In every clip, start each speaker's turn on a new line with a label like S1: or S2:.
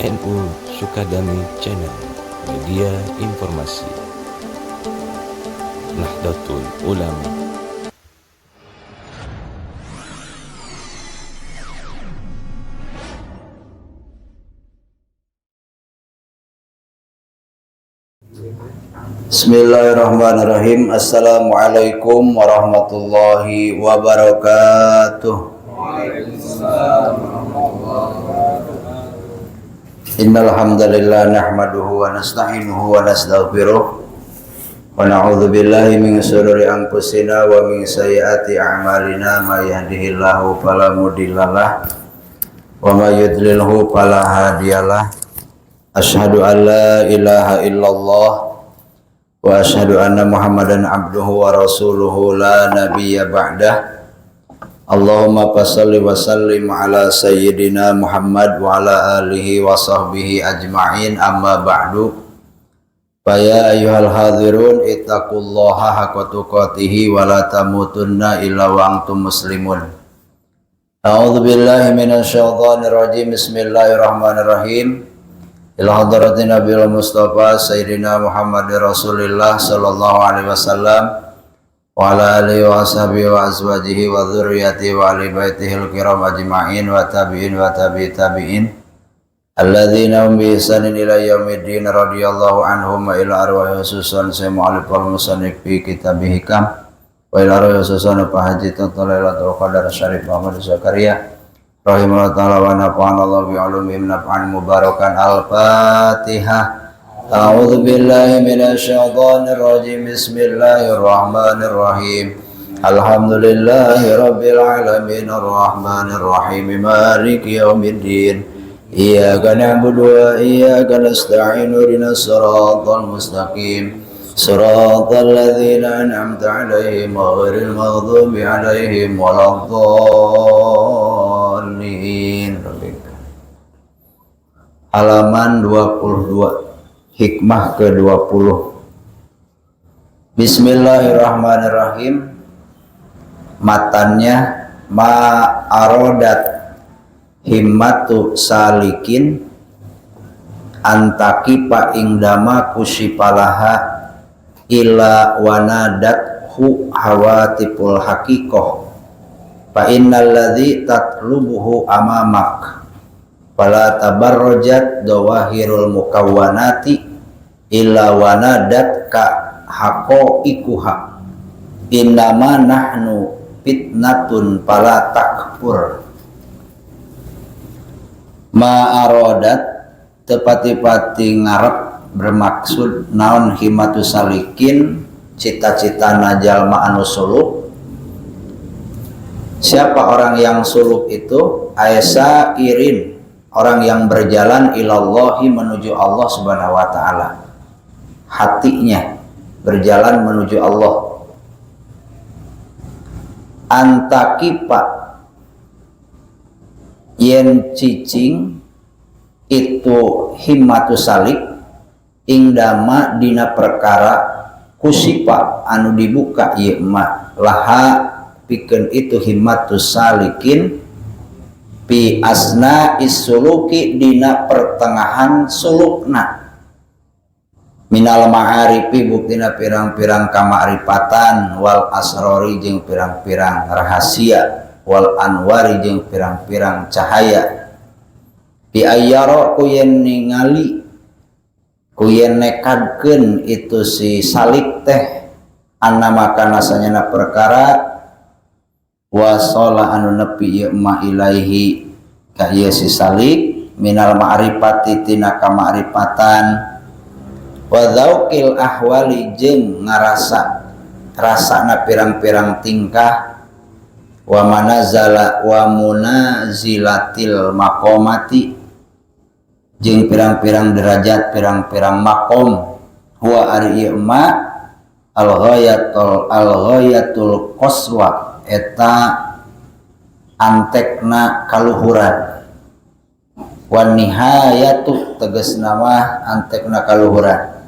S1: NU Sukadami Channel, media informasi Nahdlatul Ulama.
S2: Bismillahirrahmanirrahim. Assalamualaikum warahmatullahi wabarakatuh. Innal hamdalillah nahmaduhu wa nasta'inuhu wa nastaghfiruh wa na'udzu billahi min shururi anfusina wa min sayyiati a'malina may yahdihillahu fala mudhillalah wa may yudlilhu fala hadiyalah. Asyhadu an la ilaha illallah wa asyhadu anna Muhammadan abduhu wa rasuluhu la nabiyya ba'dah. Allahumma fassalli wa sallim ala sayyidina Muhammad wa ala alihi wa sahbihi ajma'in, amma ba'du. Fa ya ayyuhal hadhirun ittaqullaha haqqa tuqatih wa la tamutunna illa wa antum muslimun. A'udzu billahi minasyaitonir rajim. Bismillahirrahmanirrahim. Ila hadratin Nabiyil Mustafa Sayyidina Muhammad Rasulillah sallallahu alaihi wasallam wa ala alihi wa ashabihi wa azwajihi wa dzurriyyatihi wa ali baitihil kiram ajma'in wa tabi'in wa tabi'in alladzina hum bi ihsanin ila yaumiddin radhiyallahu anhum wa ila arwahi khususan Syekh Mu'allif al-Musannif fi kitabih Hikam wa ila arwahi khususan Pak Haji Lailatul Qadar Syarif Muhammad Zakaria rahimahullah ta'ala wa nafa'anallahu bi'ulumihim naf'an mubarakan. Al-Fatihah. A'udzu billahi minasyaitonir rajim. Bismillahirrahmanirrahim. Alhamdulillahi rabbil alamin arrahmanir rahim maliki yaumiddin. Iyyaka na'budu wa iyyaka nasta'in ihdinas siratal mustaqim. Siratal ladzina an'amta 'alaihim ghairil maghdubi 'alaihim waladdallin. Halaman 22. Hikmah ke-20. Bismillahirrahmanirrahim. Matannya ma'arodat himmatu salikin antakipa ingdama kusipalaha ila wanadat hu hawatipul hakikoh fa innal ladzi tatlubuhu amamak fala tabarrajat dawahirul mukawwanati illa wanadat ka haqaiquha innama nahnu fitnatun fala takfur. Ma'arodat tepati-pati ngarep bermaksud naon himatu salikin cita-cita jalma anu suluk. Siapa orang yang suluk itu? Aisa irin, orang yang berjalan ilallahi menuju Allah subhanahu wa ta'ala. Hatinya berjalan menuju Allah. Antakipa yen cicing itu himmatu salik ingdama dina perkara kusipa anu dibuka ieu mah laha pikeun itu himmatu salikin pi asna isuluki dina pertengahan sulukna minal ma'arifi buktina pirang-pirang kamaripatan wal asrori jeung pirang-pirang rahasia wal anwari jeung pirang-pirang cahaya bi ayyara kuyen ningali kuyen nekadkeun itu si salik teh annama kana sanyana perkara wasala anu nepi ieu mah ilaihi ka ieu si salik minal ma'rifati tina kamaripatan wa dzauqil ahwali jeung ngarasa rasana pirang-pirang tingkah wa manazala wa munazilatil maqamati jeung pirang-pirang derajat pirang-pirang makom huwa ari ieu ma al-ghayatul qaswa eta antekna kaluhuran wan nihayatu tegasna mah antekna kaluhuran.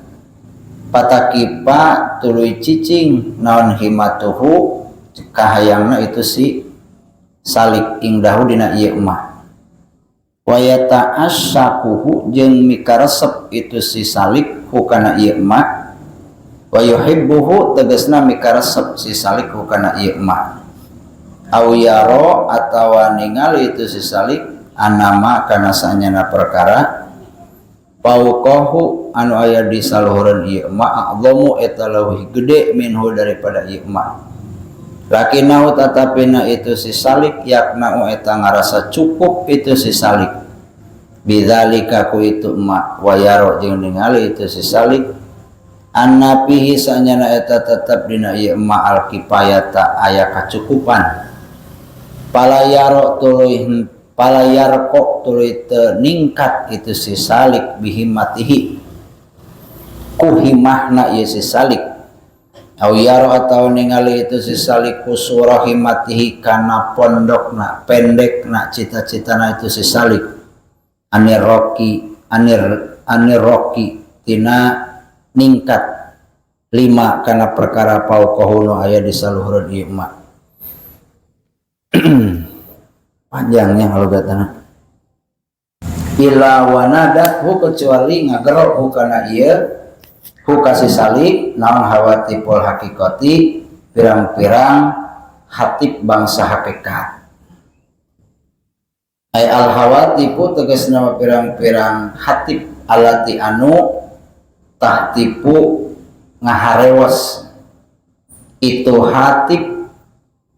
S2: Patakipa tuluy cicing naon himatuhu kahayangna itu si salik ingdahu dina ieu mah wa yata'assaquhu jeung mikaresep itu si salik hukana ieu ma wa yuhibbuhu tegasna mikaresep si salik hukana ieu ma au yaro atawa ningali itu si salik anama kana sanyana perkara pauqahu anu aya di saluhureun ieu ma a'dhamu eta leuwih gede minhu daripada ieu ma lakinahu tatapina itu si salik yakna'u eta ngarasa cukup itu si salik bidzalika ku itu ma wa yaro jeung ningali itu si salik annapihi sanyana eta tetep dina ieu ma al kifayata aya kacukupan palayaro tuluy palayarko tuluy teu ningkat itu si salik bihimatihi ku himahna ieu si salik au yaro atau ningali itu si salik kusura himatihi kana pondokna pendekna cita-citana itu si salik anir roki tina ningkat lima kana perkara pauqahu aya di saluhureun ieu ma panjangnya halogatana ila wanadat hu kecuali ngagerok hu kana ieu hu kasih salik naon hawatipul hakikati pirang-pirang hatib bangsa hakikat ay al hawatipu tegasna pirang-pirang hatib alati anu tahtipu ngaharewas itu hatib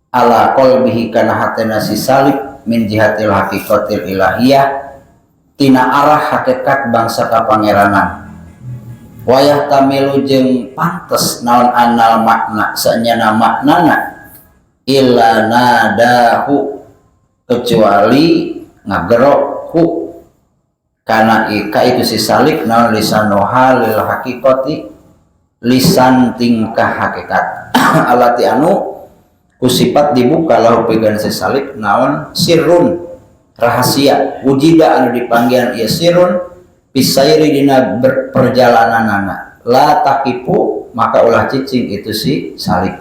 S2: ala qalbihi kana hatena si salik min jihatil hakikatil ilahiyah tina arah hakikat bangsa kapangeranan wayah tamilu jeung pantes naon anal makna sanyana maknana illa nadahu kecuali ngagerok hu kana ika itu si salik naon lisanu halil hakikati lisan tingkah hakikat alati anu kusifat dibuka lahu pegan si salik naon sirrun rahasia wujida anu dipanggilan ieu sirrun pisairi dina perjalananana la takipu maka ulah cicing itu si salik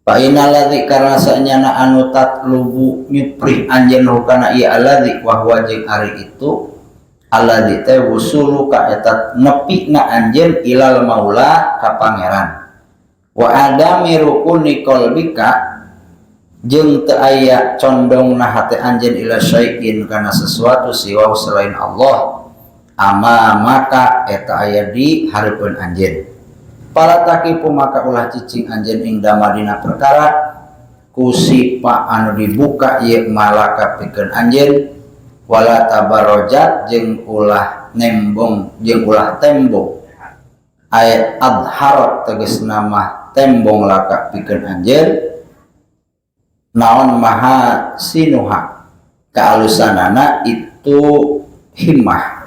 S2: fa inaladzi karna sanyana anu tatlubu nyuprih anjeun hukana ieu aladzi wa huwa jeung ari itu aladzi teh wusulu ka eta nepina anjeun ilal maula ka pangeran wa adami rukuni qalbika jeung teu aya condongna hate anjeun ila syai'in kana sesuatu siwa selain Allah ama maka eta aya di hareupeun anjeun pala takipu maka ulah cicing anjeun ing damadina perkara kusipa anu dibuka ieu malaka pikeun anjeun wala tabarrojat jeung ulah nembong jeung ulah tembong ayat adharat tegasna mah tembong laka pikeun anjeun naon maha sinuha kaalusanana itu himmah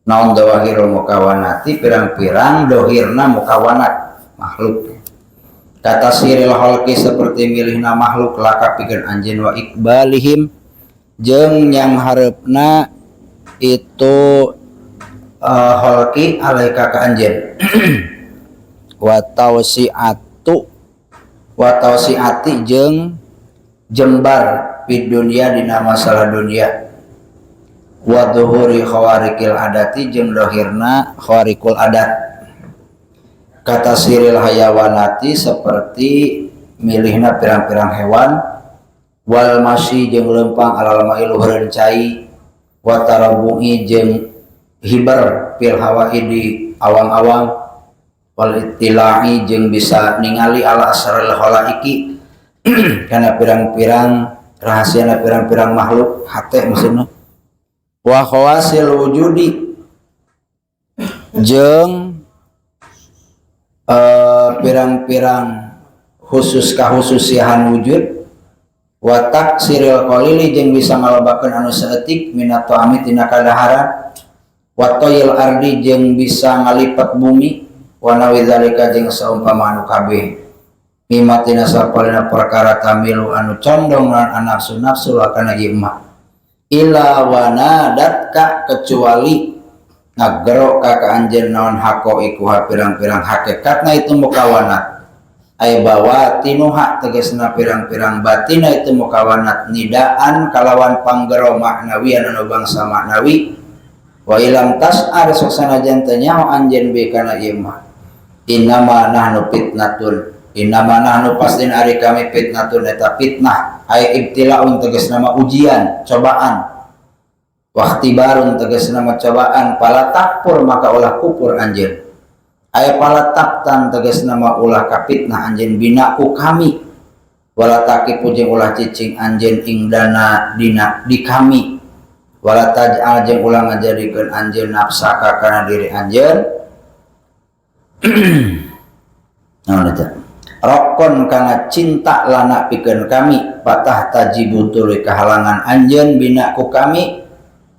S2: naon dawahirul mukawanati pirang-pirang dohirna mukawanat makhluk kata siril holki seperti milihna makhluk laka pikeun anjeun wa iqbalihim jeung yang hareupna itu holki alaika ka anjeun wa tawsi'ati jeung jembar di dunia dina masalah dunia wa dhuhuri khawarikil adati jeung dohirna khawarikul adat kata siril hayawanati seperti milihna pirang-pirang hewan wal masyi jeung leumpang alal ma'i luhureun cai wa tarabu'i jeung hibar fil hawa'i di awang-awang wal ittila'i jeung bisa ningali ala asraril khalaiki kana pirang-pirang rahasiana pirang-pirang makhluk hate maksudna wa khawasil wujudi jeung pirang-pirang khusus kahususihan wujud wa taksiril qalili jeung bisa ngalobakeun anu saeutik minat ta'ami tina kadaharan wa toyil ardi jeung bisa ngalipat bumi wa nawidzalika jeung saumpama anu kabeh mimatina sapalina perkara tamilu anu condong lan nafsu kana ieu mah ila wanadatka kecuali ngagero ka anjeun naon haqo iku pirang-pirang hakikatna itu mukawanat ay bawa tinuha tegasna pirang-pirang batina itu mukawanat nidaan kalawan panggero maknawian anu bangsa maknawi wa ilam tas'ar soksana jantanya anjen be kana ieu mah innama nahnu fitnatun innama nahnu pastin ari kami fitnatun eta fitnah ay ibtilaun tegasna mah ujian cobaan waqtibarun tegasna mah cobaan pala takfur maka ulah kufur anjeun aya pala taktan tegasna mah ulah kapitnah anjeun binaku kami wala taqifu jeung ulah cicing anjeun ingdana dina di kami wala taj'al jeung ulah ngajadikeun anjeun nafsaka kana diri anjeun naon eta rokon kana cinta lana pikeun kami patah tajibu tuluy kahalangan anjeun binaku kami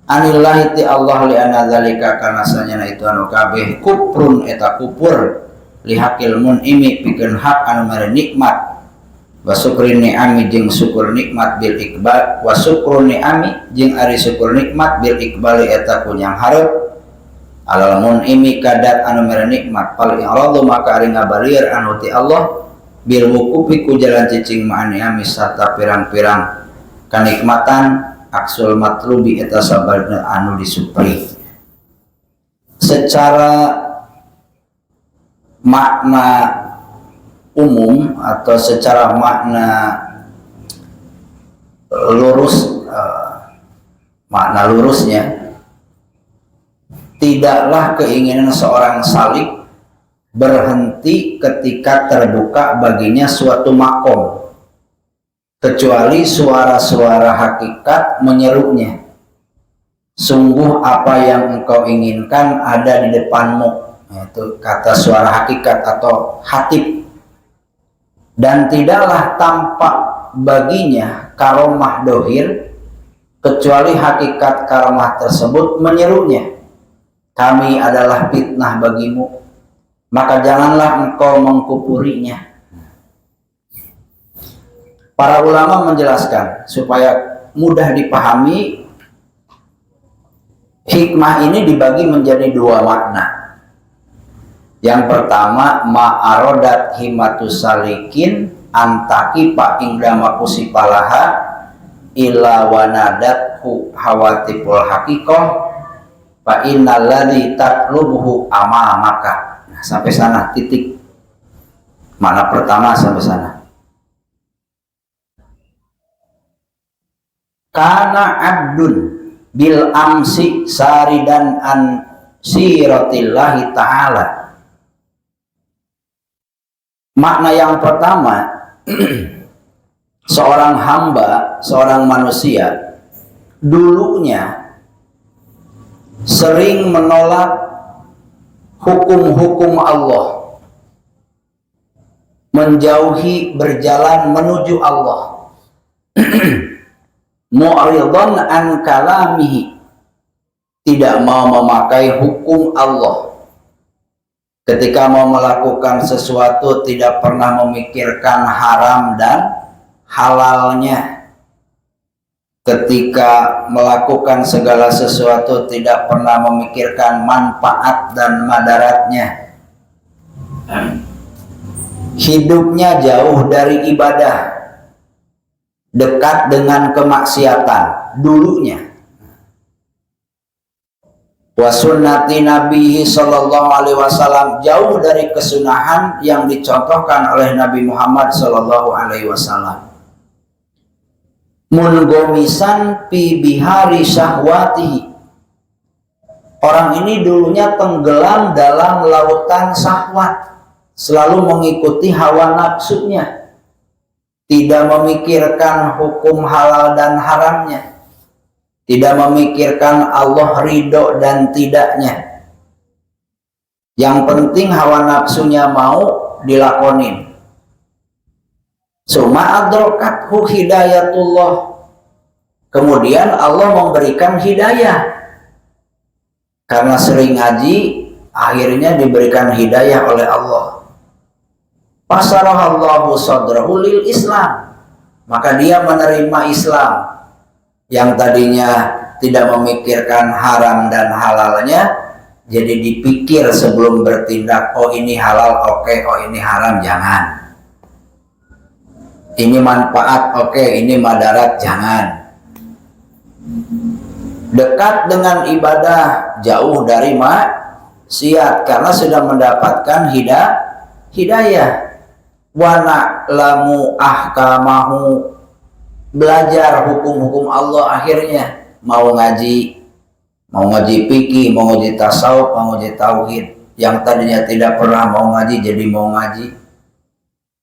S2: anillahi ti Allah li anna zalika kana sanyana itu anu kabeh kufrun eta kufur li hakil mun'imi pikeun hak anu mere nikmat wa syukri ni'ami jeung syukur nikmat bil iqbal wa syukru ni'ami jeung ari syukur nikmat bil iqbali eta kunyang hareup alal mun'imi kadat anu mere nikmat fal i'radu maka ari ngabalieur anu ti Allah bil wuqufi ku jalan cicing ma'ani ami sarta pirang-pirang kanikmatan aksul matlubi eta sabarna anu disupai secara makna umum atau secara makna lurus makna lurusnya tidaklah keinginan seorang salik berhenti ketika terbuka baginya suatu makom kecuali suara-suara hakikat menyerunya. Sungguh apa yang engkau inginkan ada di depanmu. Itu kata suara hakikat atau hatib. Dan tidaklah tampak baginya karomah dohir kecuali hakikat karomah tersebut menyerunya. Kami adalah fitnah bagimu, maka janganlah engkau mengkufurinya. Para ulama menjelaskan supaya mudah dipahami, hikmah ini dibagi menjadi dua makna. Yang pertama, ma'arodat himatus salikin antaki pa ingdama kusipalaha ila wanadatku hawatipul hakikoh fa innalladzi tatlubuhu amamaka. Nah, sampai sana titik. Makna pertama sampai sana. Kana abdun bil amsi saridan an siratillahi ta'ala. Makna yang pertama, seorang hamba, seorang manusia dulunya sering menolak hukum-hukum Allah, menjauhi berjalan menuju Allah. Mu'ridhan an kalamihi, tidak mau memakai hukum Allah. Ketika mau melakukan sesuatu tidak pernah memikirkan haram dan halalnya. Ketika melakukan segala sesuatu tidak pernah memikirkan manfaat dan madaratnya. Hidupnya jauh dari ibadah, dekat dengan kemaksiatan dulunya. Wa sunnati nabihi sallallahu alaihi wasallam, jauh dari kesunahan yang dicontohkan oleh Nabi Muhammad sallallahu alaihi wasallam. Mungomisan fi bihari syahwatihi, orang ini dulunya tenggelam dalam lautan syahwat, selalu mengikuti hawa nafsunya, tidak memikirkan hukum halal dan haramnya, tidak memikirkan Allah ridho dan tidaknya. Yang penting hawa nafsunya mau dilakonin. Suma adrokathu hidayatullah, kemudian Allah memberikan hidayah. Karena sering ngaji, akhirnya diberikan hidayah oleh Allah. Fasarahallahu sadrahu lil Islam, maka dia menerima Islam. Yang tadinya tidak memikirkan haram dan halalnya, jadi dipikir sebelum bertindak, oh ini halal oke, oh ini haram jangan. Ini manfaat, oke, ini madarat, jangan. Dekat dengan ibadah, jauh dari maksiat karena sudah mendapatkan hidayah. Wa na'lamu ahkamahu, belajar hukum-hukum Allah, akhirnya mau ngaji fikih, mau ngaji tasawuf, mau ngaji tauhid. Yang tadinya tidak pernah mau ngaji jadi mau ngaji.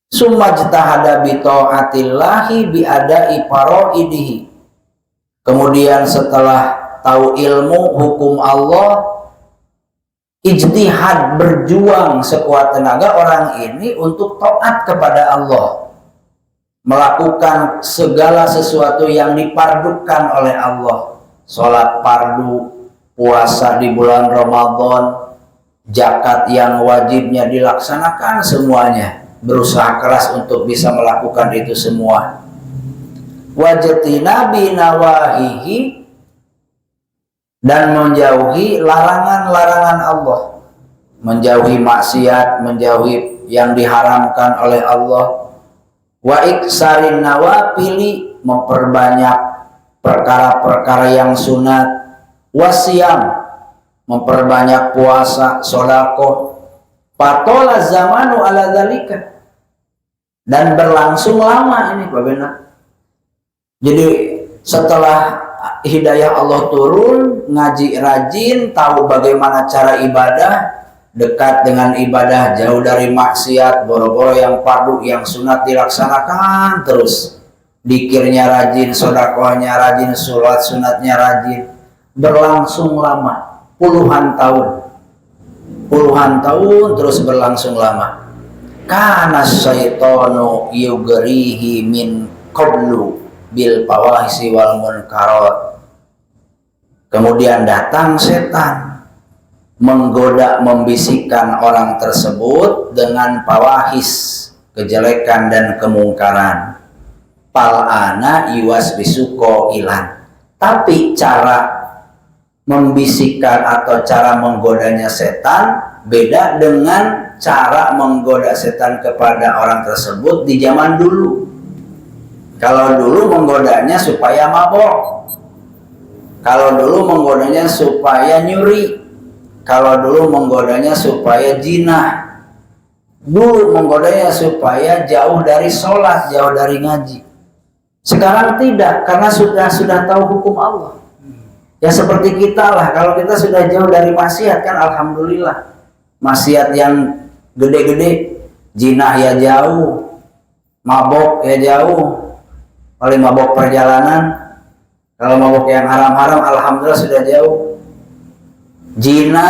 S2: Summa jtahada bi taatillahi bi ada'i faraidihi. Kemudian setelah tahu ilmu hukum Allah, ijtihad, berjuang sekuat tenaga orang ini untuk taat kepada Allah, melakukan segala sesuatu yang dipardukan oleh Allah. Sholat fardu, puasa di bulan Ramadan, zakat yang wajibnya dilaksanakan semuanya, berusaha keras untuk bisa melakukan itu semua. Wajtina binawahihi, dan menjauhi larangan-larangan Allah, menjauhi maksiat, menjauhi yang diharamkan oleh Allah. Wa iksarin nawafili, memperbanyak perkara-perkara yang sunat. Wasiyam, memperbanyak puasa, sedekah. Patola zamanu ala dzalika, dan berlangsung lama ini Pak Bena. Jadi setelah hidayah Allah turun, ngaji rajin, tahu bagaimana cara ibadah, dekat dengan ibadah, jauh dari maksiat, boro-boro yang fardu, yang sunat dilaksanakan terus. Dikirnya rajin, sedekahnya rajin, sholat sunatnya rajin. Berlangsung lama, puluhan tahun terus berlangsung lama. Kana syaitanu yugrihi min qablu bil fawahisi wal munkarat. Kemudian datang setan menggoda, membisikkan orang tersebut dengan fawahis, kejelekan dan kemungkaran. Pal'ana iwas bisuko ilan. Tapi cara membisikkan atau cara menggodanya setan beda dengan cara menggoda setan kepada orang tersebut di zaman dulu. Kalau dulu menggodanya supaya mabok, kalau dulu menggodanya supaya nyuri, kalau dulu menggodanya supaya zina, dulu menggodanya supaya jauh dari sholat, jauh dari ngaji. Sekarang tidak, karena sudah tahu hukum Allah. Ya seperti kita lah, kalau kita sudah jauh dari maksiat kan alhamdulillah. Maksiat yang gede-gede, zina ya jauh, mabok ya jauh. Paling mabok perjalanan, kalau mabok yang haram-haram alhamdulillah sudah jauh. Zina,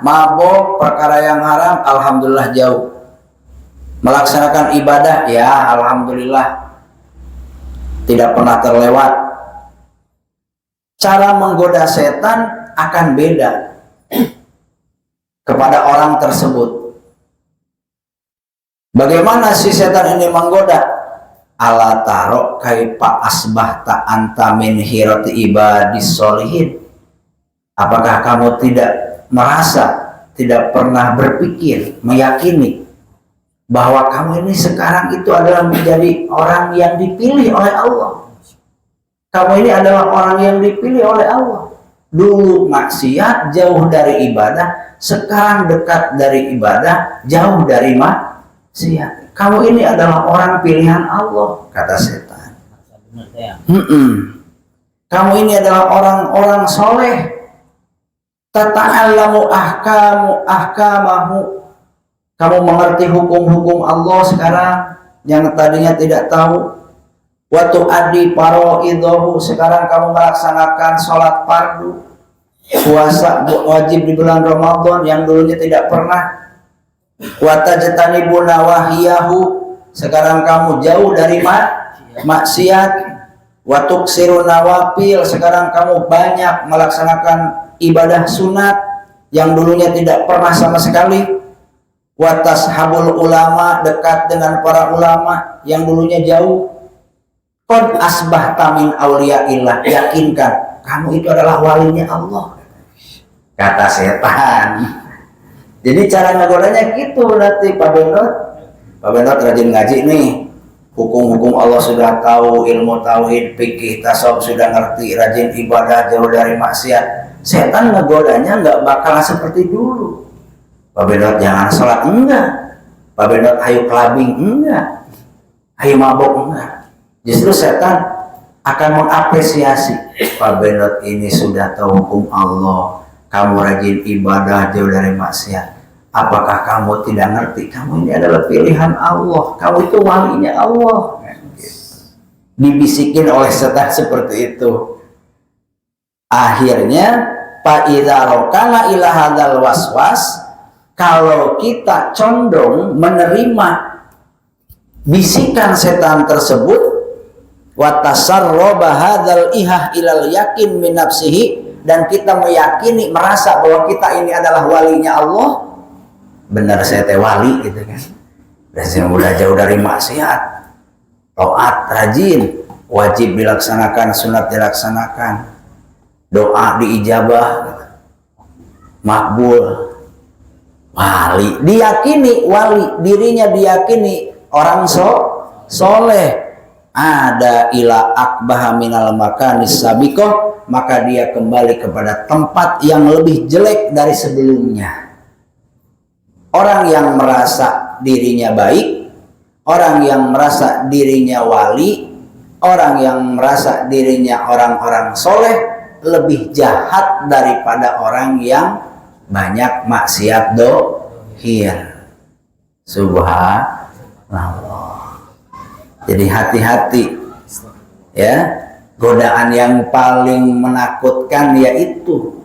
S2: mabok, perkara yang haram alhamdulillah jauh. Melaksanakan ibadah ya alhamdulillah tidak pernah terlewat. Cara menggoda setan akan beda kepada orang tersebut. Bagaimana si setan ini menggoda? Ala taro kaifa asbahta anta min hirati ibadis solihin. Apakah kamu tidak merasa, tidak pernah berpikir, meyakini bahwa kamu ini sekarang itu adalah menjadi orang yang dipilih oleh Allah? Kamu ini adalah orang yang dipilih oleh Allah. Dulu maksiat, jauh dari ibadah. Sekarang dekat dari ibadah, jauh dari maksiat. Kamu ini adalah orang pilihan Allah, kata setan. Kamu ini adalah orang-orang soleh. Tata'allamu ahkamahu. Kamu mengerti hukum-hukum Allah sekarang yang tadinya tidak tahu. Wa tu'addi faraidahu, sekarang kamu melaksanakan sholat fardu, puasa wajib di bulan Ramadan yang dulunya tidak pernah. Wa tajtanibu nawahiyahu, sekarang kamu jauh dari maksiat. Wa tuksiru nawafil, sekarang kamu banyak melaksanakan ibadah sunat yang dulunya tidak pernah sama sekali. Wa tashabul ulama, dekat dengan para ulama yang dulunya jauh. Qad asbahta min auliyaillah, yakinkan kamu itu adalah walinya Allah, kata setan. Jadi cara ngegodanya gitu nanti Pak Bendot. Pak Bendot rajin ngaji nih, hukum-hukum Allah sudah tahu, ilmu tauhid, fikih, tasawuf sudah ngerti, rajin ibadah, jauh dari maksiat. Setan ngegodanya nggak bakal seperti dulu. Pak Benot jangan sholat, enggak. Pak Benot hayu kelabing, enggak. Hayu mabok, enggak. Justru setan akan mengapresiasi, Pak Benot ini sudah tahu hukum Allah, kamu rajin ibadah, jauh dari maksiat. Apakah kamu tidak ngerti? Kamu ini adalah pilihan Allah. Kamu itu walinya Allah. Dibisikin oleh setan seperti itu. Akhirnya, fa'idza rokana ila hadzal waswas, kalau kita condong menerima bisikan setan tersebut, wa tasarraba hadzal ihah ilal yakin min nafsihi, dan kita meyakini, merasa bahwa kita ini adalah walinya Allah. Benar saya teh wali gitu kan. Dan saya udah jauh dari maksiat, taat, rajin, wajib dilaksanakan, sunat dilaksanakan, doa diijabah, makbul, wali, diyakini wali, dirinya diyakini orang soleh. Ada ila akbaha minal makanis sabiqah, maka dia kembali kepada tempat yang lebih jelek dari sebelumnya. Orang yang merasa dirinya baik, orang yang merasa dirinya wali, orang yang merasa dirinya orang-orang soleh, lebih jahat daripada orang yang banyak maksiat dohir. Subhanallah. Jadi hati-hati ya, godaan yang paling menakutkan yaitu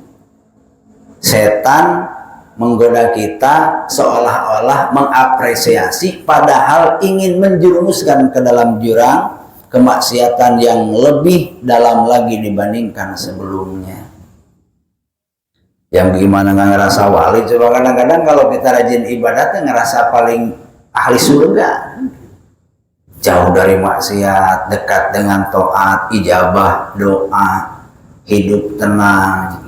S2: setan menggoda kita seolah-olah mengapresiasi, padahal ingin menjerumuskan ke dalam jurang kemaksiatan yang lebih dalam lagi dibandingkan sebelumnya. Yang gimana nggak ngerasa wali? Coba kadang-kadang kalau kita rajin ibadah ngerasa paling ahli surga, jauh dari maksiat, dekat dengan taat, ijabah doa, hidup tenang,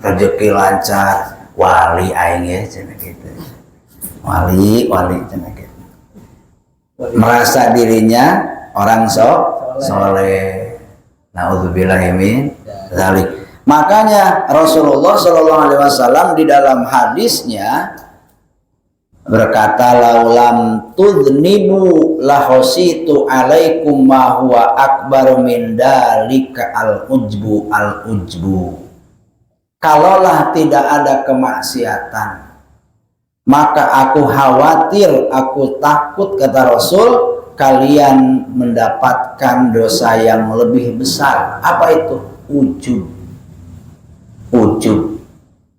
S2: rezeki lancar. Wali aing ya cenah gitu. Wali cenah gitu. Merasa dirinya orang soleh. Nauzubillahi min dzalik. Makanya Rasulullah Shallallahu alaihi wasallam di dalam hadisnya berkata, laulam tudnibu lahositu alaikum ma huwa akbaru min dalika al-ujbu. Kalaulah tidak ada kemaksiatan, maka aku khawatir, aku takut, kata Rasul, kalian mendapatkan dosa yang lebih besar. Apa itu?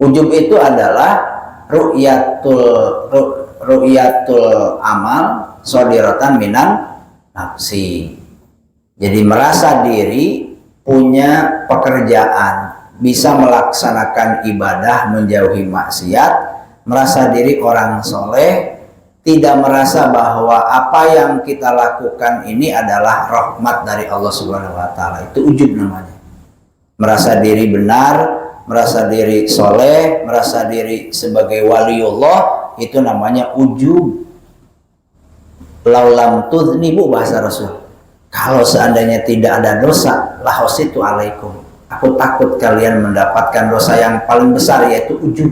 S2: Ujub itu adalah ru'yatul amal sodiratan minan nafsi. Jadi merasa diri punya pekerjaan, bisa melaksanakan ibadah, menjauhi maksiat, merasa diri orang soleh, tidak merasa bahwa apa yang kita lakukan ini adalah rahmat dari Allah Subhanahu wa Ta'ala. Itu ujub namanya. Merasa diri benar, merasa diri soleh, merasa diri sebagai waliullah, itu namanya ujub. Laulam tudnibu, bahasa Rasul, kalau seandainya tidak ada dosa, lahositu alaikum, aku takut kalian mendapatkan dosa yang paling besar, yaitu ujub.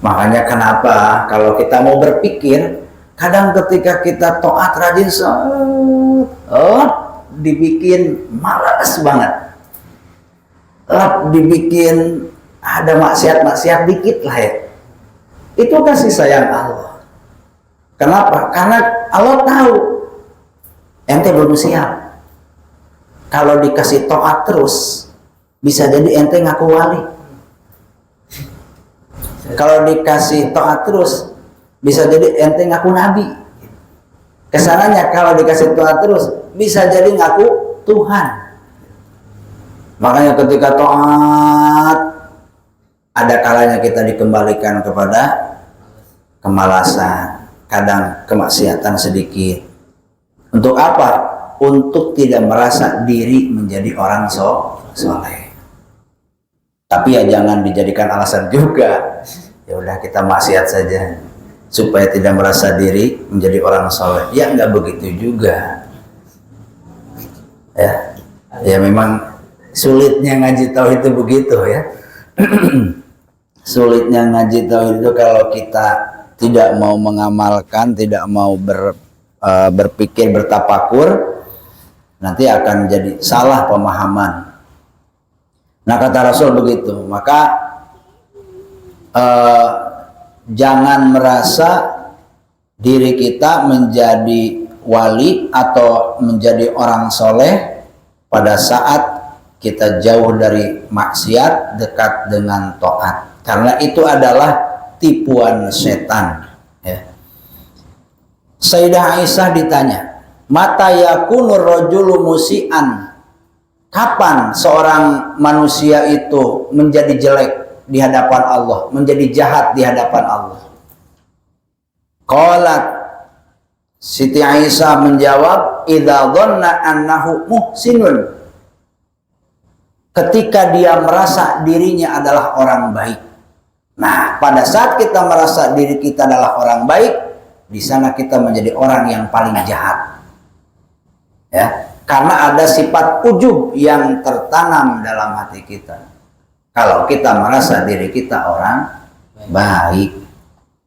S2: Makanya kenapa kalau kita mau berpikir, kadang ketika kita taat rajin dibikin malas banget, dibikin ada maksiat dikit lah ya. Itu kasih sayang Allah. Kenapa? Karena Allah tahu ente belum siap. Kalau dikasih taat terus, bisa jadi ente ngaku wali. Kalau dikasih taat terus, bisa jadi ente ngaku nabi. Kesananya kalau dikasih taat terus, bisa jadi ngaku Tuhan. Makanya ketika taat, ada kalanya kita dikembalikan kepada kemalasan, kadang kemaksiatan sedikit. Untuk apa? Untuk tidak merasa diri menjadi orang soleh. Tapi ya jangan dijadikan alasan juga. Ya udah kita maksiat saja. supaya tidak merasa diri menjadi orang soleh. Ya nggak begitu juga. Ya memang sulitnya ngaji tauhid itu begitu ya. Sulitnya ngaji tauhid itu kalau kita tidak mau mengamalkan, tidak mau berpikir, bertapakur, nanti akan jadi salah pemahaman. Nah kata Rasul begitu. Maka jangan merasa diri kita menjadi wali atau menjadi orang soleh pada saat kita jauh dari maksiat, dekat dengan taat, karena itu adalah tipuan setan ya. Sayyidah Aisyah ditanya, mata yakunur rajulu musian, kapan seorang manusia itu menjadi jelek di hadapan Allah, menjadi jahat di hadapan Allah? Qalat, Siti Aisyah menjawab, idza dhanna annahu muhsinun, ketika dia merasa dirinya adalah orang baik. Nah, pada saat kita merasa diri kita adalah orang baik, di sana kita menjadi orang yang paling jahat. Ya, karena ada sifat ujub yang tertanam dalam hati kita. Kalau kita merasa diri kita orang baik,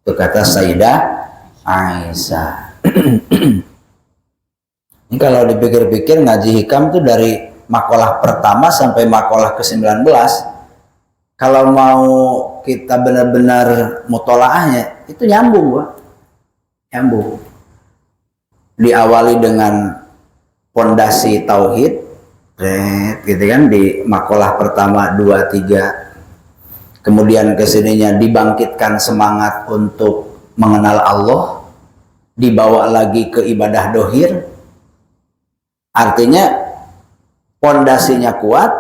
S2: itu kata Sayyidah Aisyah. Ini kalau dipikir-pikir ngaji hikam itu dari makalah pertama sampai makalah ke-19, kalau mau kita benar-benar mutolaahnya itu nyambung, Pak. Nyambung. Diawali dengan pondasi tauhid, gitu kan, di makalah pertama 2, 3. Kemudian kesininya dibangkitkan semangat untuk mengenal Allah, dibawa lagi ke ibadah dohir. Artinya pondasinya kuat,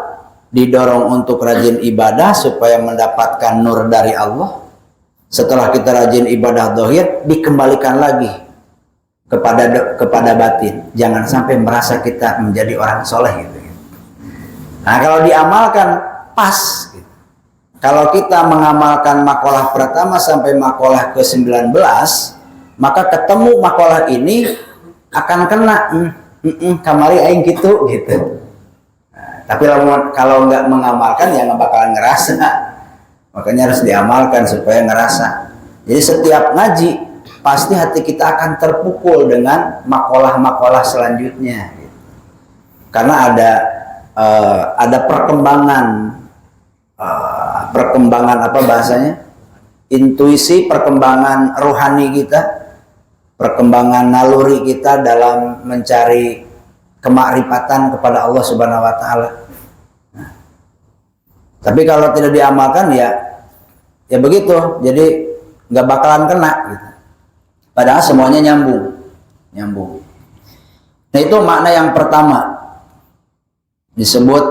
S2: didorong untuk rajin ibadah supaya mendapatkan nur dari Allah. Setelah kita rajin ibadah dohir, dikembalikan lagi kepada batin. Jangan sampai merasa kita menjadi orang soleh gitu. Nah kalau diamalkan pas gitu. Kalau kita mengamalkan makalah pertama sampai makalah ke-19, maka ketemu makalah ini akan kena kamari aing gitu. Nah, tapi kalau nggak mengamalkan ya nggak bakalan ngerasa. Makanya harus diamalkan supaya ngerasa. Jadi setiap ngaji pasti hati kita akan terpukul dengan makalah-makalah selanjutnya. Karena ada perkembangan apa bahasanya? Intuisi, perkembangan rohani kita, perkembangan naluri kita dalam mencari kemakrifatan kepada Allah Subhanahu wa taala. Nah, tapi kalau tidak diamalkan ya begitu. Jadi nggak bakalan kena gitu. Padahal semuanya nyambung. Nah, itu makna yang pertama. Disebut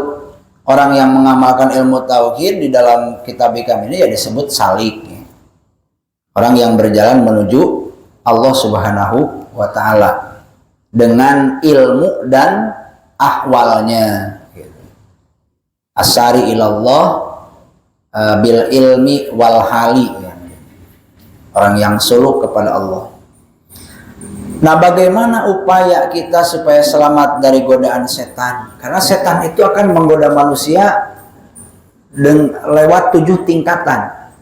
S2: orang yang mengamalkan ilmu tauhid di dalam kitab hikam ini ya disebut salik. Orang yang berjalan menuju Allah Subhanahu wa taala dengan ilmu dan ahwalnya. Asari ilallah bil ilmi wal hali. Orang yang suluk kepada Allah. Nah, bagaimana upaya kita supaya selamat dari godaan setan? Karena setan itu akan menggoda manusia lewat 7 tingkatan.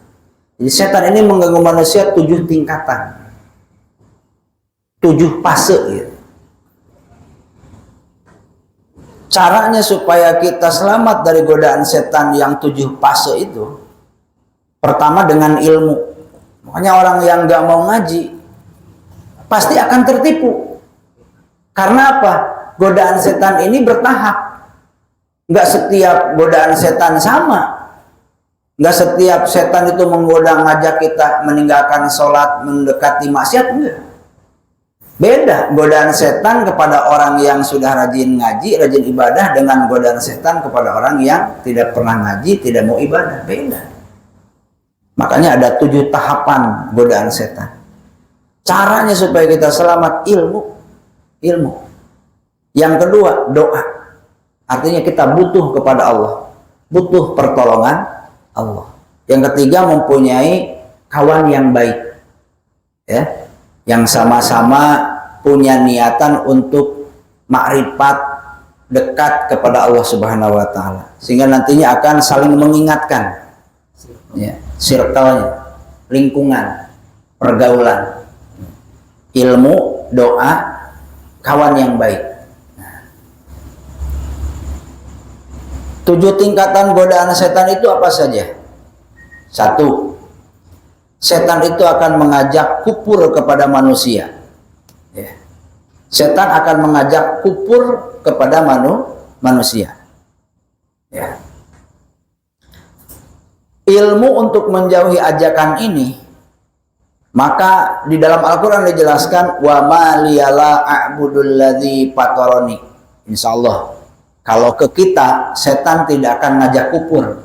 S2: Jadi setan ini mengganggu manusia 7 tingkatan. 7 fase gitu. Caranya supaya kita selamat dari godaan setan yang 7 fase itu, pertama dengan ilmu. Makanya orang yang nggak mau ngaji pasti akan tertipu. Karena apa? Godaan setan ini bertahap. Nggak setiap godaan setan sama. Nggak setiap setan itu menggoda ngajak kita meninggalkan sholat, mendekati maksiat. Enggak. Beda godaan setan kepada orang yang sudah rajin ngaji, rajin ibadah, dengan godaan setan kepada orang yang tidak pernah ngaji, tidak mau ibadah. Beda. Makanya ada 7 tahapan godaan setan. Caranya supaya kita selamat ilmu. Yang kedua, doa. Artinya kita butuh kepada Allah, butuh pertolongan Allah. Yang ketiga, mempunyai kawan yang baik. ya, yang sama-sama punya niatan untuk makrifat, dekat kepada Allah Subhanahu wa taala, sehingga nantinya akan saling mengingatkan, ya, circle-nya, lingkungan, pergaulan, ilmu, doa, kawan yang baik. 7 tingkatan godaan setan itu apa saja? 1. Setan itu akan mengajak kufur kepada manusia. Ya. Setan akan mengajak kufur kepada manusia. Ya. Ilmu untuk menjauhi ajakan ini, maka di dalam Al-Quran dijelaskan, wa ma liyala a'budul ladzi fatarani. Insyaallah kalau ke kita, setan tidak akan ngajak kufur,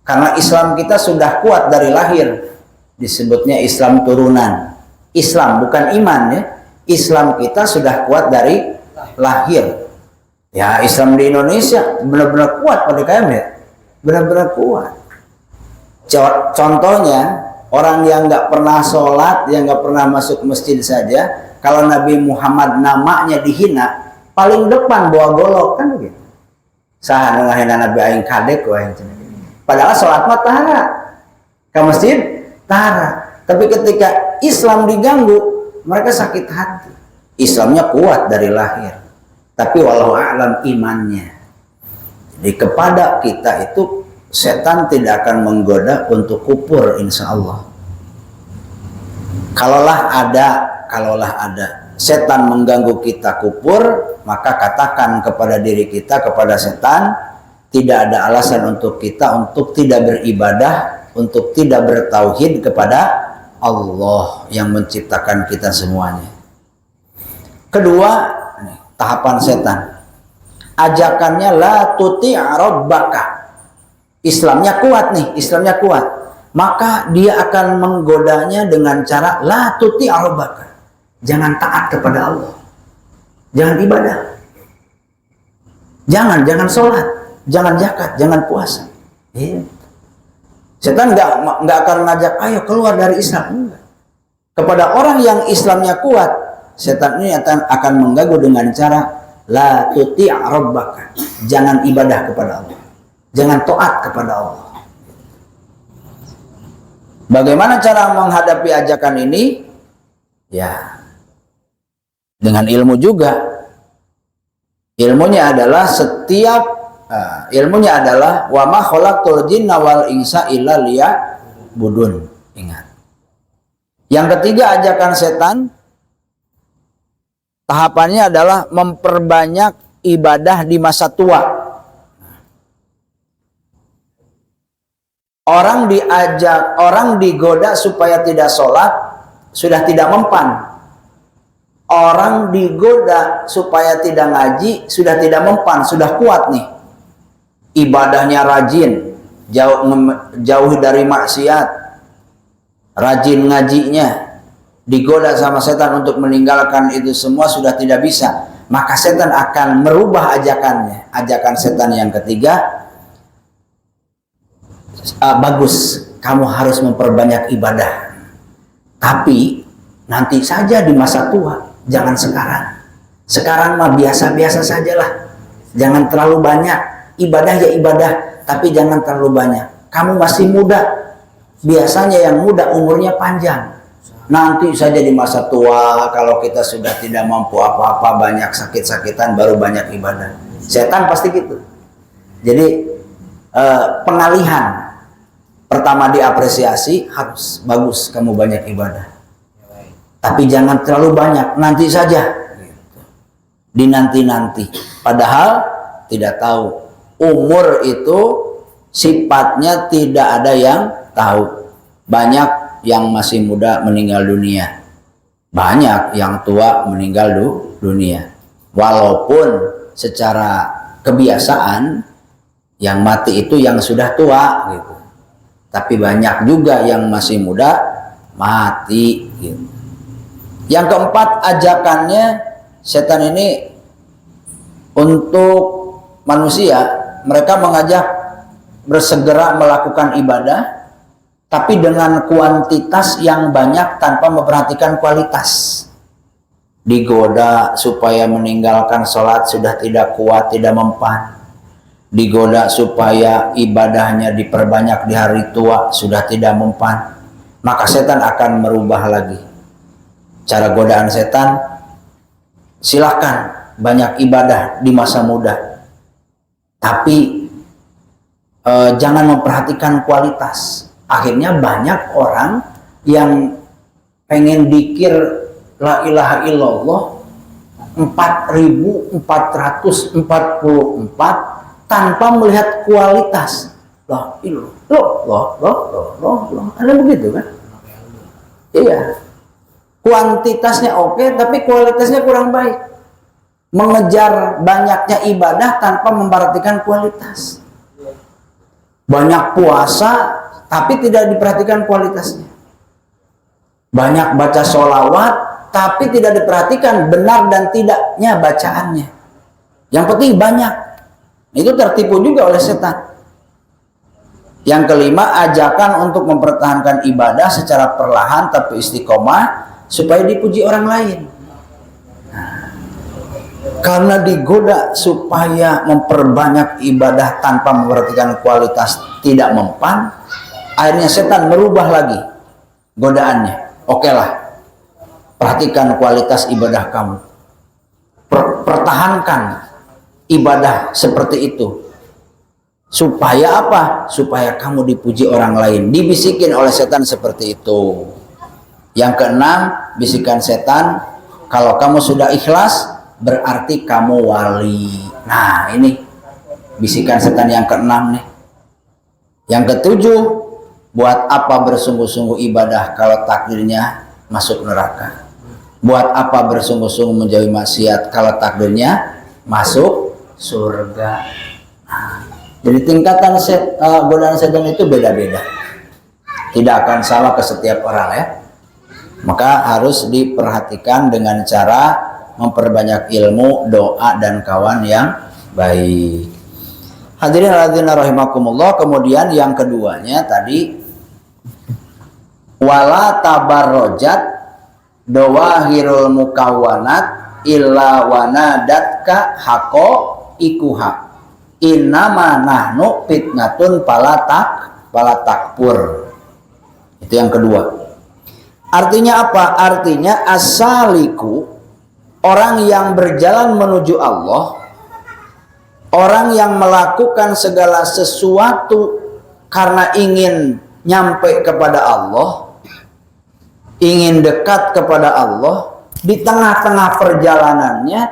S2: karena Islam kita sudah kuat dari lahir. Disebutnya Islam turunan. Islam bukan iman, ya. Islam kita sudah kuat dari lahir. Ya, Islam di Indonesia benar-benar kuat pada kami, ya. Benar-benar kuat. Contohnya, orang yang nggak pernah sholat, yang nggak pernah masuk masjid saja, kalau Nabi Muhammad namanya dihina, paling depan bawa golok, kan begitu. Sah ngahina Nabi aing kadek wah. Padahal sholat mah tahara, ke masjid tahara. Tapi ketika Islam diganggu, mereka sakit hati. Islamnya kuat dari lahir, tapi walau a'lam imannya. Jadi kepada kita itu setan tidak akan menggoda untuk kufur, insya Allah. Kalaulah ada setan mengganggu kita kufur, maka katakan kepada diri kita, kepada setan, tidak ada alasan untuk kita untuk tidak beribadah, untuk tidak bertauhid kepada Allah yang menciptakan kita semuanya. Kedua, tahapan setan, ajakannya la tuti' rabbaka. Islamnya kuat nih, Islamnya kuat, maka dia akan menggodanya dengan cara la tuti' rabbaka. Jangan taat kepada Allah, jangan ibadah, jangan sholat, jangan zakat, jangan puasa. Setan nggak akan ngajak ayo keluar dari Islam, enggak. Kepada orang yang Islamnya kuat, setan ini akan mengganggu dengan cara la tuti' rabbaka. Jangan ibadah kepada Allah, jangan taat kepada Allah. Bagaimana cara menghadapi ajakan ini? Ya, dengan ilmu juga. Ilmunya adalah wa ma khalaqtul jinna wal insa illa liya'budun. Ingat. Yang ketiga, ajakan setan tahapannya adalah memperbanyak ibadah di masa tua. Orang digoda supaya tidak sholat, sudah tidak mempan. Orang digoda supaya tidak ngaji, sudah tidak mempan, sudah kuat nih. Ibadahnya rajin, jauh dari maksiat, rajin ngajinya, digoda sama setan untuk meninggalkan itu semua sudah tidak bisa. Maka setan akan merubah ajakannya. Ajakan setan yang ketiga, bagus, kamu harus memperbanyak ibadah, tapi nanti saja di masa tua. Jangan sekarang. Sekarang mah biasa-biasa sajalah. Jangan terlalu banyak. Ibadah ya ibadah, tapi jangan terlalu banyak. Kamu masih muda. Biasanya yang muda umurnya panjang. Nanti saja di masa tua, kalau kita sudah tidak mampu apa-apa, banyak sakit-sakitan, baru banyak ibadah. Setan pasti gitu. Jadi pengalihan. Pertama diapresiasi, harus bagus kamu banyak ibadah. Tapi jangan terlalu banyak, nanti saja. Di nanti-nanti. Padahal tidak tahu. Umur itu sifatnya tidak ada yang tahu. Banyak yang masih muda meninggal dunia. Banyak yang tua meninggal dunia. Walaupun secara kebiasaan yang mati itu yang sudah tua gitu. Tapi banyak juga yang masih muda mati gitu. Yang keempat, ajakannya setan ini untuk manusia, mereka mengajak bersegera melakukan ibadah, tapi dengan kuantitas yang banyak tanpa memperhatikan kualitas. Digoda supaya meninggalkan sholat sudah tidak kuat, tidak mempan. Digoda supaya ibadahnya diperbanyak di hari tua sudah tidak mempan. Maka setan akan merubah lagi. Cara godaan setan, silahkan banyak ibadah di masa muda. Tapi jangan memperhatikan kualitas. Akhirnya banyak orang yang pengen dikir la ilaha illallah 4444 tanpa melihat kualitas. Loh, ada begitu kan? Iya. Kuantitasnya oke, tapi kualitasnya kurang baik. Mengejar banyaknya ibadah tanpa memperhatikan kualitas. Banyak puasa, tapi tidak diperhatikan kualitasnya. Banyak baca sholawat, tapi tidak diperhatikan benar dan tidaknya bacaannya. Yang penting banyak. Itu tertipu juga oleh setan. Yang kelima, ajakan untuk mempertahankan ibadah secara perlahan tapi istiqomah supaya dipuji orang lain. Karena digoda supaya memperbanyak ibadah tanpa memperhatikan kualitas tidak mempan, akhirnya setan merubah lagi godaannya. Oke lah, perhatikan kualitas ibadah kamu. Pertahankan ibadah seperti itu. Supaya apa? Supaya kamu dipuji orang lain. Dibisikin oleh setan seperti itu. Yang keenam, bisikan setan, kalau kamu sudah ikhlas, berarti kamu wali. Nah, ini bisikan setan yang keenam nih. Yang ketujuh, buat apa bersungguh-sungguh ibadah kalau takdirnya masuk neraka? Buat apa bersungguh-sungguh menjauhi maksiat kalau takdirnya masuk surga? Nah, jadi tingkatan godaan setan itu beda-beda. Tidak akan sama ke setiap orang ya. Maka harus diperhatikan dengan cara memperbanyak ilmu, doa dan kawan yang baik. Hadirin hadirin rahimakumullah. Kemudian yang keduanya tadi, wala tabarrojat dawahirul mukawwanat illa wanadatka haqo ikuha innama nahnu fitnatun palatakpur. Itu yang kedua. Artinya apa? Artinya asaliku, orang yang berjalan menuju Allah, orang yang melakukan segala sesuatu karena ingin nyampe kepada Allah, ingin dekat kepada Allah, di tengah-tengah perjalanannya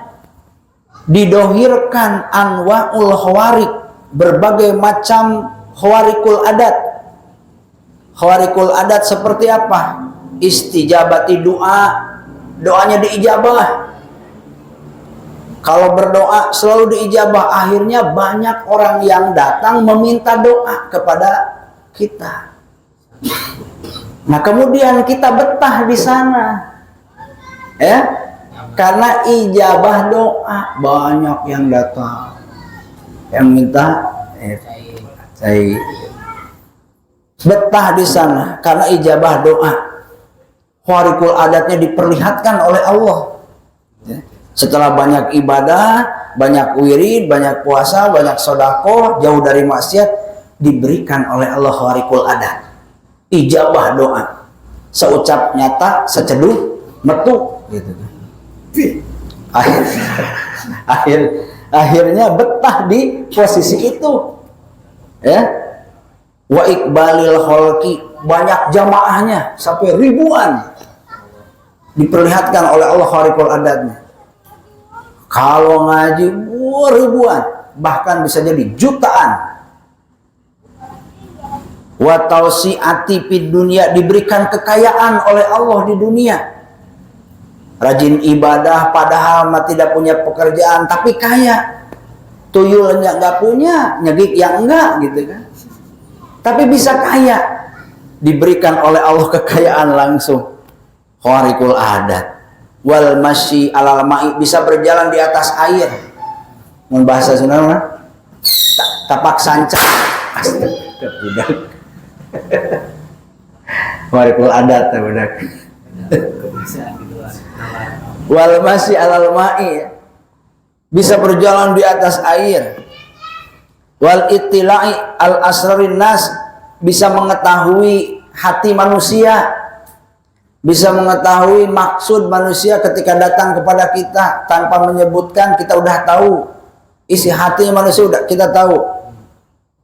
S2: didohirkan anwa'ul khawarik, berbagai macam khawarikul adat. Khawarikul adat seperti apa? Istijabati doa, doanya diijabah. Kalau berdoa selalu diijabah. Akhirnya banyak orang yang datang meminta doa kepada kita. Nah, kemudian kita betah di sana, ya, karena ijabah doa. Banyak yang datang, yang minta, saya betah di sana karena ijabah doa. Khawarikul adatnya diperlihatkan oleh Allah. Setelah banyak ibadah, banyak wirid, banyak puasa, banyak sedekah, jauh dari maksiat, diberikan oleh Allah khawarikul adat. Ijabah doa. Seucap nyata, seceduh metu gitu. Akhirnya betah di posisi itu. Ya. Wa iqbalil khalqi, banyak jamaahnya sampai ribuan. Diperlihatkan oleh Allah khawarikul adatnya. Kalau ngaji ribuan, bahkan bisa jadi jutaan. Wa tausiati fid dunya, diberikan kekayaan oleh Allah di dunia. Rajin ibadah padahal tidak punya pekerjaan tapi kaya. Tuyulnya enggak punya, nyegik yang enggak gitu kan. Tapi bisa kaya. Diberikan oleh Allah kekayaan langsung. Khawarikul adat. Wal masyi alal ma'i, bisa berjalan di atas air. Membahasa Sunda tapak sanca. Astaga, Warikul adat benar. Wal masih alal ma'i, bisa berjalan di atas air. Wal ittila'i al asrarin nas, bisa mengetahui hati manusia, bisa mengetahui maksud manusia ketika datang kepada kita tanpa menyebutkan, kita udah tahu isi hati manusia, udah kita tahu,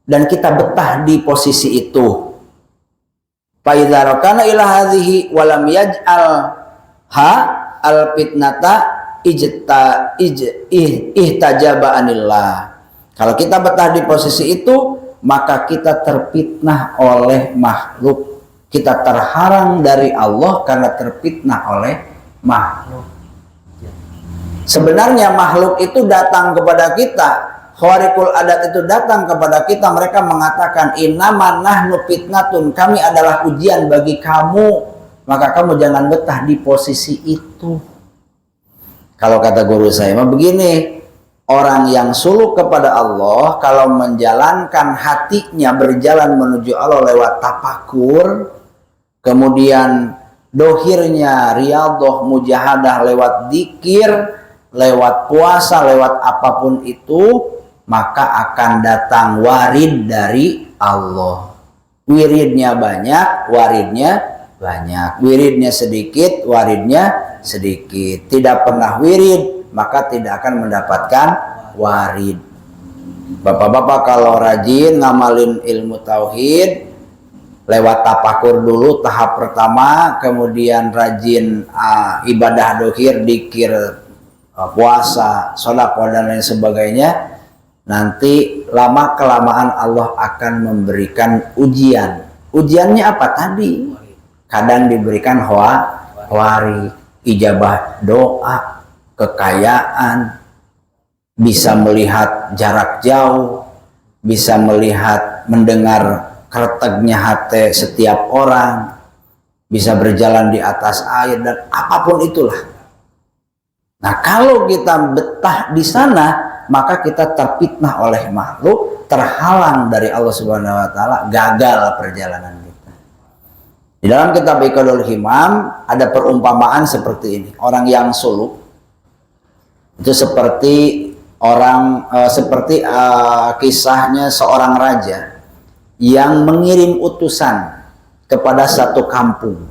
S2: dan kita betah di posisi itu. Fa idza rakana ila hadhihi wa lam yaj'al ha al fitnata ihtajaba anillah. Kalau kita betah di posisi itu, maka kita terfitnah oleh makhluk. Kita terhalang dari Allah karena terfitnah oleh makhluk. Sebenarnya makhluk itu datang kepada kita, khawariqul adat itu datang kepada kita, mereka mengatakan innama nahnu fitnatun, kami adalah ujian bagi kamu, maka kamu jangan betah di posisi itu. Kalau kata guru saya mah begini, orang yang suluk kepada Allah kalau menjalankan hatinya berjalan menuju Allah lewat tafakur, kemudian dohirnya riyadhah mujahadah lewat dzikir, lewat puasa, lewat apapun itu, maka akan datang warid dari Allah. Wiridnya banyak, waridnya banyak. Wiridnya sedikit, waridnya sedikit. Tidak pernah wirid, maka tidak akan mendapatkan warid. Bapak-bapak kalau rajin ngamalin ilmu tauhid, lewat tafakur dulu tahap pertama, kemudian rajin ibadah dohir, dikir, puasa, sholawat dan lain sebagainya, nanti lama kelamaan Allah akan memberikan ujian. Ujiannya apa tadi? Kadang diberikan warid, ijabah doa, kekayaan, bisa melihat jarak jauh, bisa melihat mendengar kretegnya hati setiap orang, bisa berjalan di atas air, dan apapun itulah. Nah, kalau kita betah di sana, maka kita terfitnah oleh makhluk, terhalang dari Allah Subhanahu wa taala, gagal perjalanan kita. Di dalam kitab Iqadul Himam ada perumpamaan seperti ini. Orang yang suluk itu seperti kisahnya seorang raja yang mengirim utusan kepada satu kampung.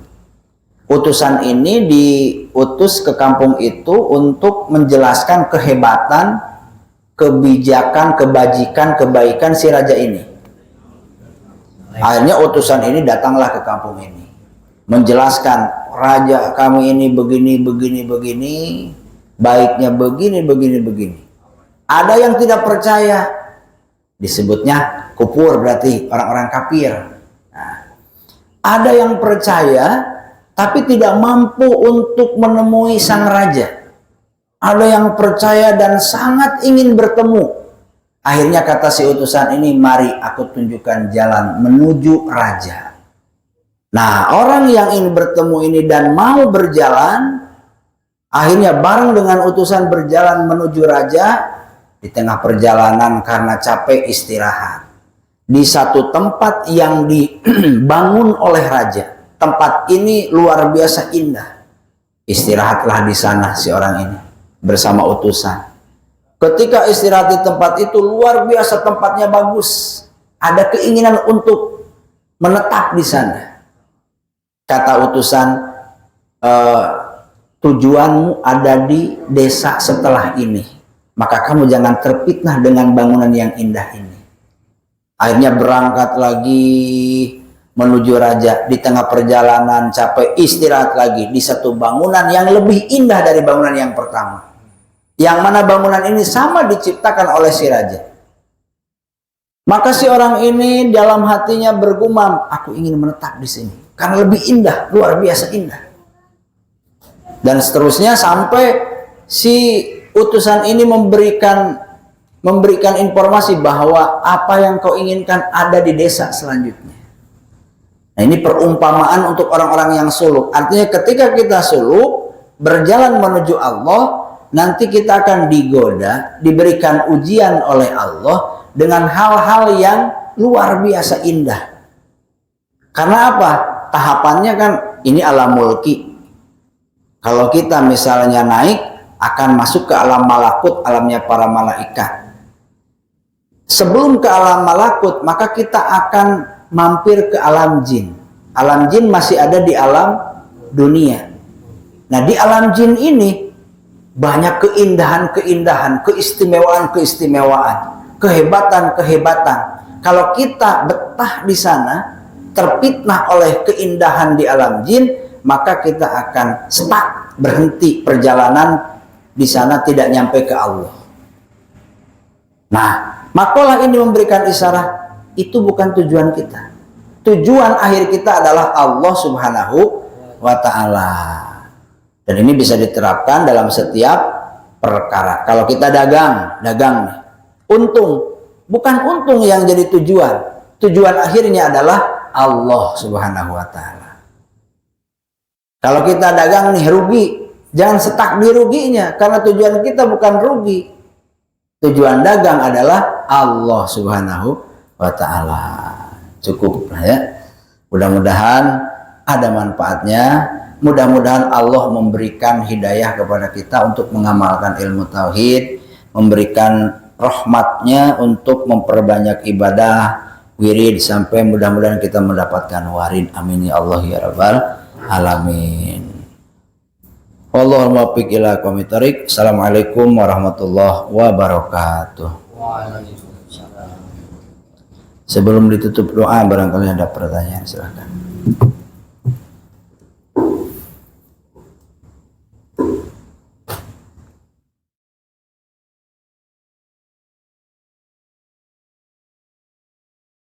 S2: Utusan ini diutus ke kampung itu untuk menjelaskan kehebatan, kebijakan, kebajikan, kebaikan si raja ini. Akhirnya utusan ini datanglah ke kampung ini, menjelaskan, raja kami ini begini, baiknya begini. Ada yang tidak percaya, disebutnya kufur, berarti orang-orang kafir. Nah, ada yang percaya tapi tidak mampu untuk menemui sang raja. Ada yang percaya dan sangat ingin bertemu. Akhirnya kata si utusan ini, mari aku tunjukkan jalan menuju raja. Nah, orang yang ingin bertemu ini dan mau berjalan, akhirnya bareng dengan utusan berjalan menuju raja. Di tengah perjalanan karena capek istirahat di satu tempat yang dibangun oleh raja. Tempat ini luar biasa indah. Istirahatlah di sana si orang ini bersama utusan. Ketika istirahat di tempat itu, luar biasa tempatnya bagus. Ada keinginan untuk menetap di sana. Kata utusan, tujuanmu ada di desa setelah ini, maka kamu jangan terfitnah dengan bangunan yang indah ini. Akhirnya berangkat lagi menuju raja. Di tengah perjalanan capek, istirahat lagi di satu bangunan yang lebih indah dari bangunan yang pertama. Yang mana bangunan ini sama diciptakan oleh si raja. Maka si orang ini dalam hatinya bergumam, aku ingin menetap di sini karena lebih indah, luar biasa indah. Dan seterusnya sampai si utusan ini memberikan informasi bahwa apa yang kau inginkan ada di desa selanjutnya. Nah, ini perumpamaan untuk orang-orang yang suluk. Artinya ketika kita suluk berjalan menuju Allah, nanti kita akan digoda, diberikan ujian oleh Allah dengan hal-hal yang luar biasa indah. Karena apa? tahapannya kan ini alam mulki. Kalau kita misalnya naik akan masuk ke alam malakut, alamnya para malaikat. Sebelum ke alam malakut, maka kita akan mampir ke alam jin. Alam jin masih ada di alam dunia. Nah, di alam jin ini banyak keindahan-keindahan, keistimewaan-keistimewaan, kehebatan-kehebatan. Kalau kita betah di sana, terfitnah oleh keindahan di alam jin, maka kita akan stuck, berhenti perjalanan di sana, tidak nyampe ke Allah. Nah, makalah ini memberikan isyarat itu bukan tujuan kita. Tujuan akhir kita adalah Allah Subhanahu wa Ta'ala. Dan ini bisa diterapkan dalam setiap perkara. Kalau kita dagang nih, untung, bukan untung yang jadi tujuan. Tujuan akhirnya adalah Allah Subhanahu wa Ta'ala. Kalau kita dagang nih rugi, jangan stuck di ruginya, karena tujuan kita bukan rugi. Tujuan dagang adalah Allah Subhanahu wa Ta'ala. Cukup ya. Mudah-mudahan ada manfaatnya. Mudah-mudahan Allah memberikan hidayah kepada kita untuk mengamalkan ilmu tauhid, memberikan rahmatnya untuk memperbanyak ibadah, wirid, sampai mudah-mudahan kita mendapatkan warid. Amin ya Allah ya Rabbal alamin. Wallahul muwaffiq ila aqwamit thoriq. Assalamualaikum warahmatullahi wabarakatuh. Sebelum ditutup doa, barangkali ada pertanyaan, silakan.